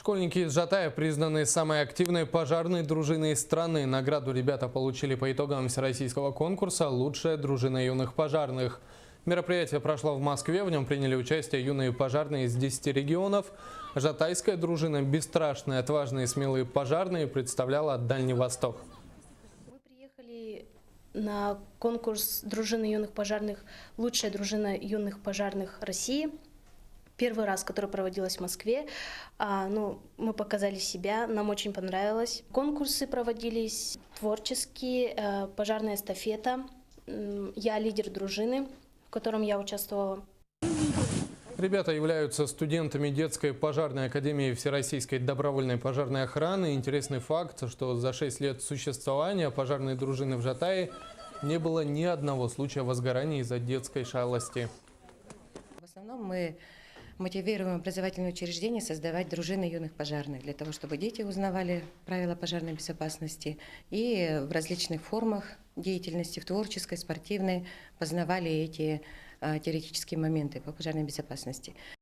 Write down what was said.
Школьники из Жатая признаны самой активной пожарной дружиной страны. Награду ребята получили по итогам всероссийского конкурса «Лучшая дружина юных пожарных». Мероприятие прошло в Москве, в нем приняли участие юные пожарные из 10 регионов. Жатайская дружина «Бесстрашные, отважные и смелые пожарные» представляла Дальний Восток. Мы приехали на конкурс дружины юных пожарных «Лучшая дружина юных пожарных России». Первый раз, который проводилась в Москве. Мы показали себя, нам очень понравилось. Конкурсы проводились творческие, пожарная эстафета. Я лидер дружины, в котором я участвовала. Ребята являются студентами детской пожарной академии Всероссийской добровольной пожарной охраны. Интересный факт, что за 6 лет существования пожарной дружины в Жатае не было ни одного случая возгорания из-за детской шалости. В основном мы мотивируем образовательные учреждения создавать дружины юных пожарных, для того, чтобы дети узнавали правила пожарной безопасности и в различных формах деятельности, в творческой, спортивной, познавали эти теоретические моменты по пожарной безопасности.